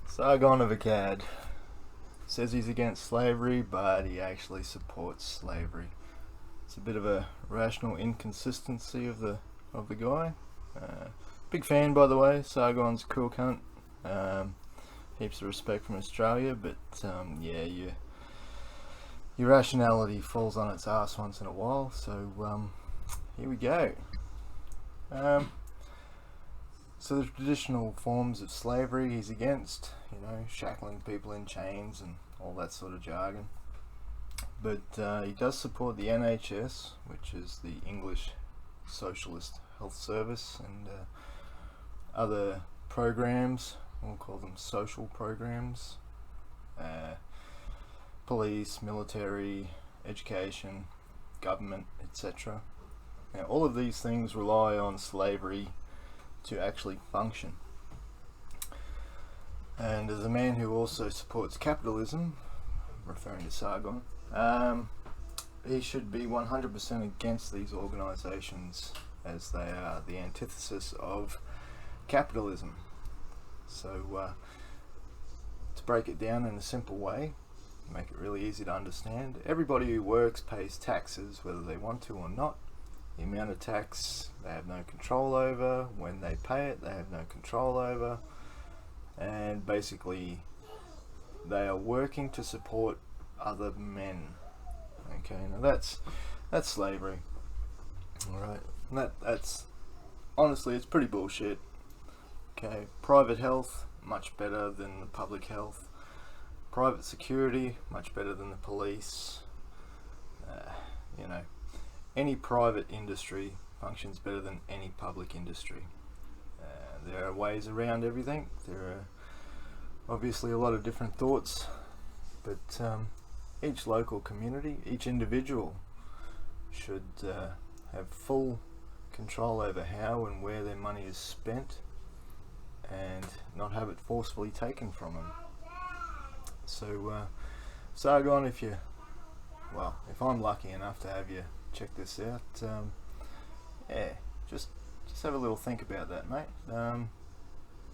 Sargon of Akkad says he's against slavery, but he actually supports slavery. It's a bit of a rational inconsistency of the guy. Big fan, by the way. Sargon's a cool cunt. Heaps of respect from Australia, but yeah, your rationality falls on its ass once in a while. So here we go. So the traditional forms of slavery he's against, shackling people in chains and all that sort of jargon. But he does support the NHS, which is the English Socialist Health Service, and other programs, we'll call them social programs, police, military, education, government, etc. Now, all of these things rely on slavery to actually function. And as a man who also supports capitalism, referring to Sargon, he should be 100% against these organisations, as they are the antithesis of capitalism. So to break it down in a simple way, make it really easy to understand, everybody who works pays taxes whether they want to or not. The amount of tax they have no control over, when they pay it they have no control over, and basically they are working to support other men. Okay, now that's slavery. Alright, that's honestly, it's pretty bullshit. Okay, private health, much better than the public health. Private security, much better than the police. Any private industry functions better than any public industry. There are ways around everything. There are obviously a lot of different thoughts, but each local community, each individual should have full control over how and where their money is spent, and not have it forcefully taken from them. So Sargon, if I'm lucky enough to have you check this out, yeah, just have a little think about that, mate.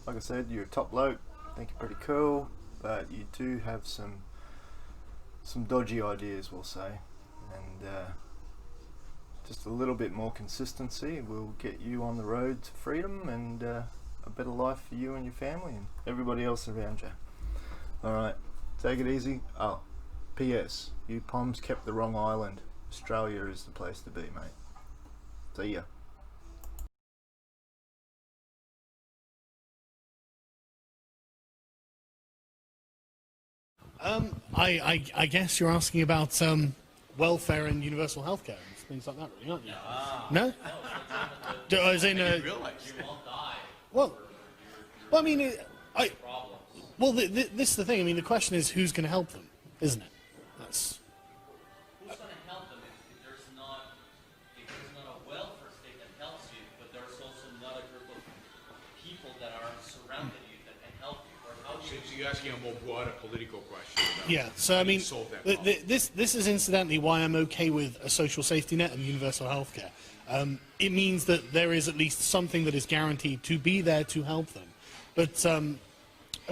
Like I said, you're a top bloke, I think you're pretty cool, but you do have some dodgy ideas, we'll say, and just a little bit more consistency will get you on the road to freedom and a better life for you and your family and everybody else around you. Alright, take it easy. Oh, P.S. You Poms kept the wrong island. Australia is the place to be, mate. See ya. I guess you're asking about welfare and universal healthcare and things like that, really, aren't you? No? As in, you won't die. Well, I mean, this is the thing. I mean, the question is, who's going to help them, isn't it? That's. Who's going to help them if there's not a welfare state that helps you, but there's also another group of people that are surrounding you that can help you? Or how do you? So you're asking a more broader political question. Yeah, so I mean, this is incidentally why I'm okay with a social safety net and universal healthcare. It means that there is at least something that is guaranteed to be there to help them. But I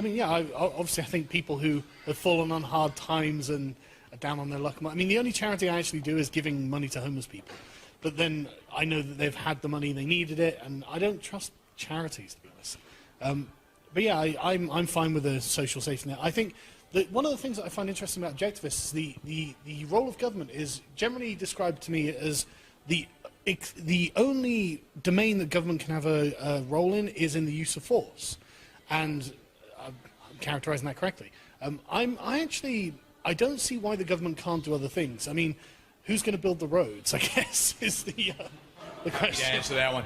mean, yeah, obviously I think people who have fallen on hard times and are down on their luck. I mean, the only charity I actually do is giving money to homeless people. But then I know that they've had the money, they needed it, and I don't trust charities, to be honest. But yeah, I'm fine with a social safety net. I think that one of the things that I find interesting about objectivists is the role of government is generally described to me as the only domain that government can have a role in is in the use of force, and I'm characterising that correctly. I don't see why the government can't do other things. I mean, who's going to build the roads, I guess, is the question. Yeah, answer that one.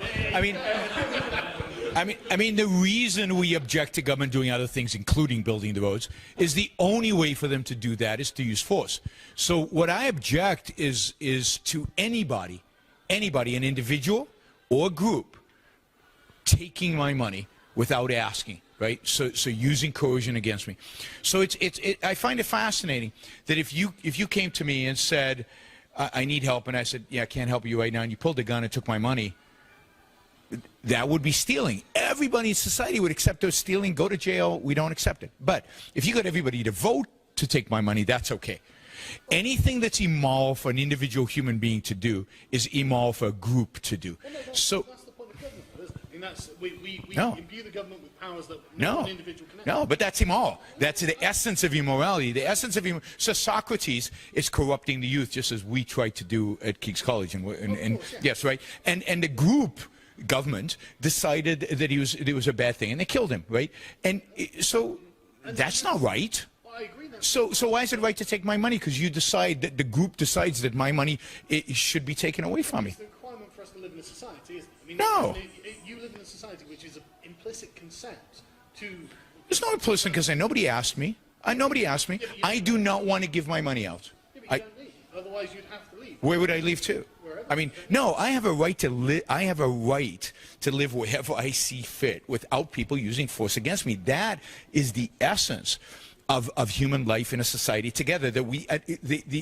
I mean, the reason we object to government doing other things, including building the roads, is the only way for them to do that is to use force. So what I object is to anybody, an individual or group, taking my money without asking, right? So using coercion against me. So I find it fascinating that if you came to me and said, I need help, and I said, yeah, I can't help you right now, and you pulled a gun and took my money, that would be stealing. Everybody in society would accept those stealing, go to jail. We don't accept it. But if you got everybody to vote to take my money, that's okay. Anything that's immoral for an individual human being to do is immoral for a group to do. So That's the point of government, though, isn't it? I mean, we No. imbue the government with powers that no one individual can have. No, but that's immoral. That's the essence of immorality. The essence of so Socrates is corrupting the youth, just as we try to do at King's College, and yes, right. And the group government decided that it was a bad thing, and they killed him, right? And so that's not right. Well, I agree that. So why is it right to take my money? Because you decide that the group decides that my money it should be taken away from me. It's the requirement for us to live in a society, isn't it? I mean, No. you live in a society which is an implicit consent to. There's no implicit consent. Nobody asked me. Nobody asked me. I do not want to give my money out. Yeah, but you don't leave. Otherwise, you'd have to leave. Where would I leave to? Wherever. I mean, no. I have a right to live. I have a right to live wherever I see fit, without people using force against me. That is the essence of human life in a society together. That we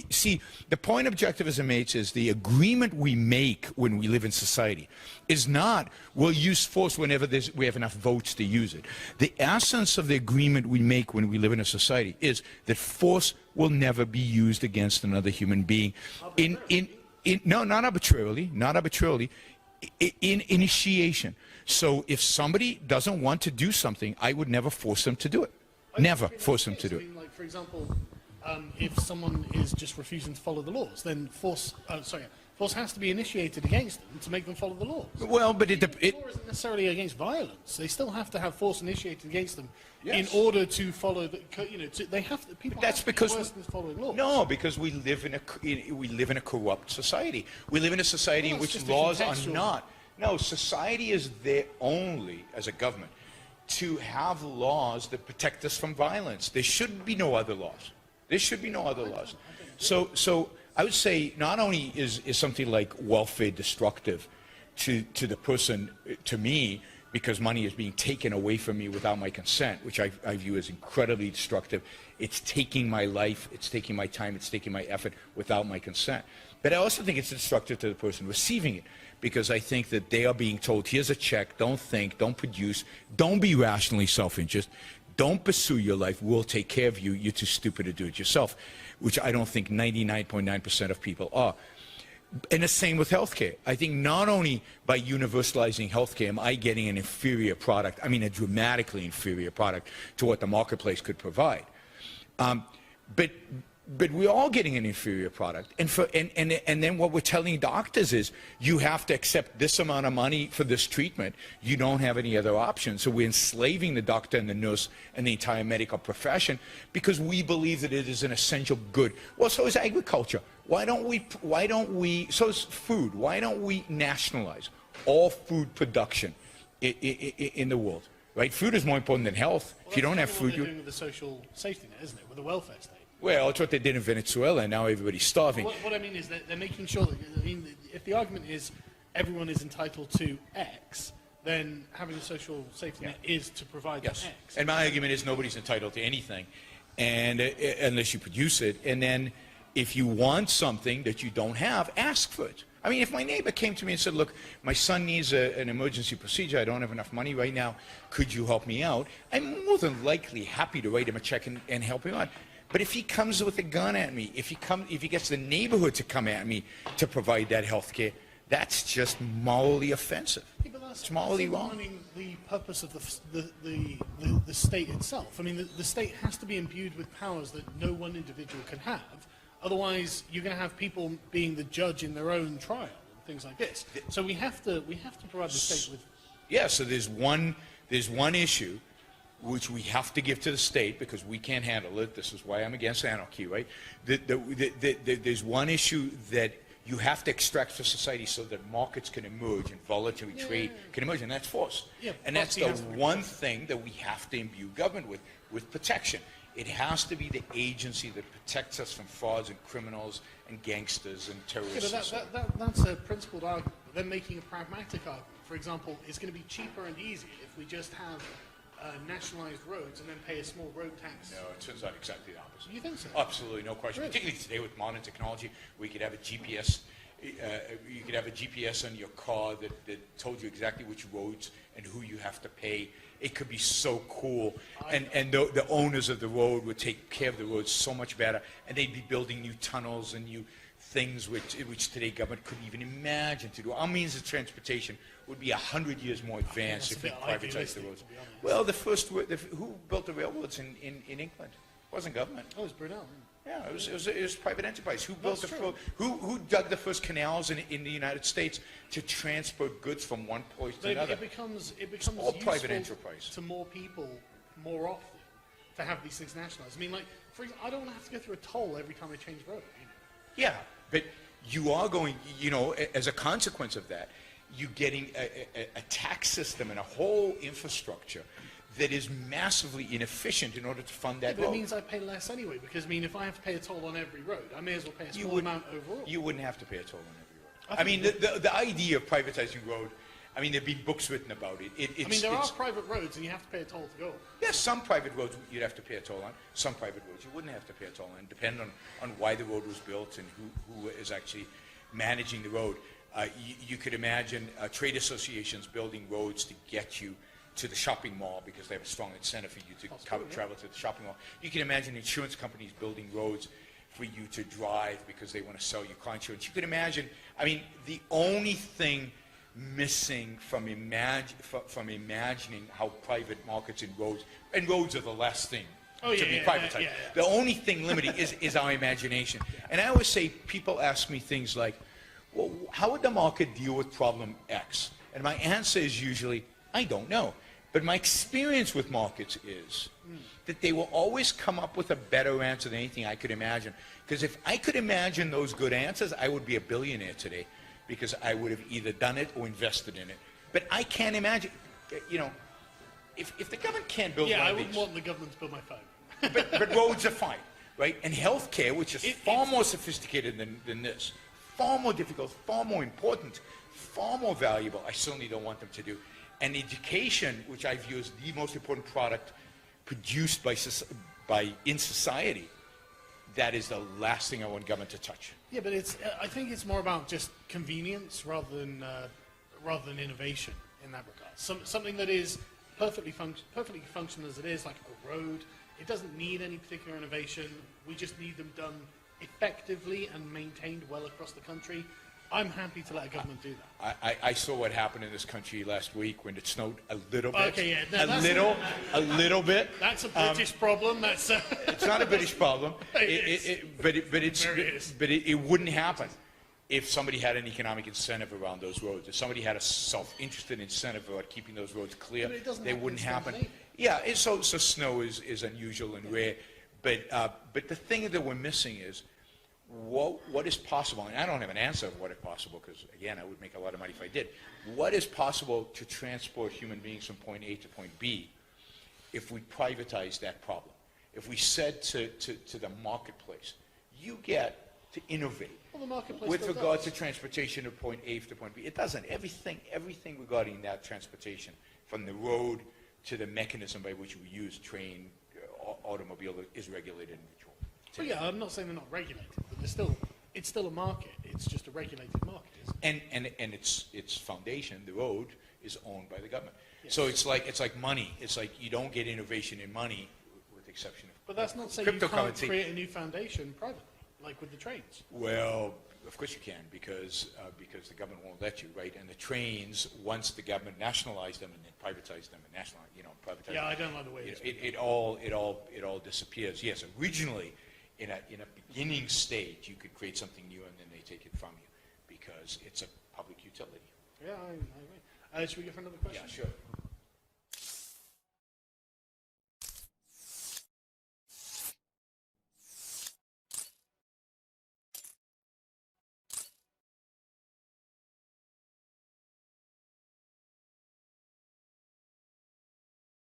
see the point objectivism makes is the agreement we make when we live in society is not we'll use force whenever we have enough votes to use it. The essence of the agreement we make when we live in a society is that force will never be used against another human being. No, not arbitrarily, in initiation. So if somebody doesn't want to do something, I would never force them to do it. Never force them to do it. I mean, like, for example, if someone is just refusing to follow the laws, then force has to be initiated against them to make them follow the laws. Well, but The law isn't necessarily against violence. They still have to have force initiated against them in order to follow the. They have to. People that's have to because be worse than following laws. No, because we live in a corrupt society. We live in a society in Well, which it's just a laws are contextual- not. No, society is there only as a government to have laws that protect us from violence. There should be no other laws. There should be no other laws. So I would say not only is something like welfare destructive to the person, to me, because money is being taken away from me without my consent, which I view as incredibly destructive. It's taking my life, it's taking my time, it's taking my effort without my consent. But I also think it's destructive to the person receiving it, because I think that they are being told, here's a check, don't think, don't produce, don't be rationally self-interest, don't pursue your life, we'll take care of you, you're too stupid to do it yourself, which I don't think 99.9% of people are. And the same with healthcare. I think not only by universalizing healthcare am I getting an inferior product, I mean a dramatically inferior product to what the marketplace could provide. But we're all getting an inferior product. And then what we're telling doctors is, you have to accept this amount of money for this treatment. You don't have any other option. So we're enslaving the doctor and the nurse and the entire medical profession because we believe that it is an essential good. Well, so is agriculture. Why don't we, so is food. Why don't we nationalize all food production in the world? Right? Food is more important than health. Well, if you don't have that's food, what they're doing with the social safety net, isn't it? With the welfare state. well, it's what they did in Venezuela, and now everybody's starving. What I mean is that they're making sure that, I mean, if the argument is everyone is entitled to X, then having a social safety net is to provide Yes. that X. And my argument is nobody's entitled to anything, and unless you produce it. And then if you want something that you don't have, ask for it. I mean, if my neighbor came to me and said, look, my son needs an emergency procedure, I don't have enough money right now, could you help me out? I'm more than likely happy to write him a check and help him out. But if he comes with a gun at me, if he gets the neighborhood to come at me to provide that health care, that's just morally offensive. Yeah, but that's It's morally wrong. undermining the purpose of the state itself. I mean, the state has to be imbued with powers that no one individual can have. Otherwise, you're going to have people being the judge in their own trial and things like this. So we have to provide the state with. Yeah. So there's one issue which we have to give to the state because we can't handle it. This is why I'm against anarchy, right? There's one issue that you have to extract for society so that markets can emerge and voluntary trade can emerge, and that's force. Yeah, and that's the property has to be one thing that we have to imbue government with protection. It has to be the agency that protects us from frauds and criminals and gangsters and Yeah, terrorists. but that's a principled argument. They're making a pragmatic argument. For example, it's going to be cheaper and easier if we just have nationalized roads and then pay a small road tax. No, it turns out exactly the opposite. You think so? Absolutely, no question. Really? Particularly today with modern technology, we could have a GPS You could have a GPS on your car that told you exactly which roads and who you have to pay. It could be so cool. And the owners of the road would take care of the roads so much better. And they'd be building new tunnels and new things which today government couldn't even imagine to do. Our means of transportation would be 100 years more advanced if we privatized the roads. Well, who built the railroads in England? It wasn't government. Oh, it was Brunel. Yeah, it was private enterprise. Who built who dug the first canals in the United States to transport goods from one place to another? It becomes all private useful enterprise to more people more often to have these things nationalized. I mean, like, for example, I don't want to have to go through a toll every time I change road. You know? Yeah, but you are going, as a consequence of that, you're getting a tax system and a whole infrastructure that is massively inefficient in order to fund that but road. it means I pay less anyway, because, I mean, if I have to pay a toll on every road, I may as well pay a small amount overall. You wouldn't have to pay a toll on every road. I mean, the idea of privatizing road, I mean, there have been books written about it. I mean, there are private roads, and you have to pay a toll to go. Yes, some private roads you'd have to pay a toll on. Some private roads you wouldn't have to pay a toll on, depending on why the road was built and who is actually managing the road. You could imagine trade associations building roads to get you to the shopping mall because they have a strong incentive for you to travel to the shopping mall. You can imagine insurance companies building roads for you to drive because they want to sell you car insurance. You could imagine, I mean, the only thing missing from imagining how private markets and roads are the last thing to be privatized. The only thing limiting is our imagination. And I always say, people ask me things like, well, how would the market deal with problem X? And my answer is usually, I don't know. But my experience with markets is that they will always come up with a better answer than anything I could imagine. Because if I could imagine those good answers, I would be a billionaire today, because I would have either done it or invested in it. But I can't imagine, if the government can't build one of I these. wouldn't want the government to build my phone. but roads are fine, right? And healthcare, which is far more sophisticated than this, far more difficult, far more important, far more valuable, I certainly don't want them to do. And education, which I view as the most important product produced in society, that is the last thing I want government to touch. Yeah, but I think it's more about just convenience rather than innovation in that regard. Something that is perfectly functional as it is, like a road. It doesn't need any particular innovation. We just need them done effectively and maintained well across the country. I'm happy to let a government do that. I saw what happened in this country last week when it snowed a little bit. Okay, yeah. A little bit. That's a British problem. It's not a British problem. But it wouldn't happen if somebody had an economic incentive around those roads. If somebody had a self-interested incentive about keeping those roads clear, they wouldn't happen. Yeah, so snow is unusual and rare. But the thing that we're missing is, what is possible, and I don't have an answer of what is possible, because again, I would make a lot of money if I did. What is possible to transport human beings from point A to point B if we privatize that problem? If we said to the marketplace, you get to innovate with regard to transportation of point A to point B. It doesn't. Everything regarding that transportation, from the road to the mechanism by which we use train, automobile, is regulated individual. Well, yeah, I'm not saying they're not regulated, but it's still a market. It's just a regulated market, isn't it? And its foundation, the road, is owned by the government. Yes. So it's like money. It's like you don't get innovation in money, with the exception of But that's not saying you can't create a new foundation privately, like with the trains. Well, of course you can, because the government won't let you, right? And the trains, once the government nationalized them and then privatized them and privatized them. I don't like the way it all disappears. Yes, originally, in a beginning stage, you could create something new and then they take it from you because it's a public utility. Yeah, I agree. Should we go for another question? Yeah, sure.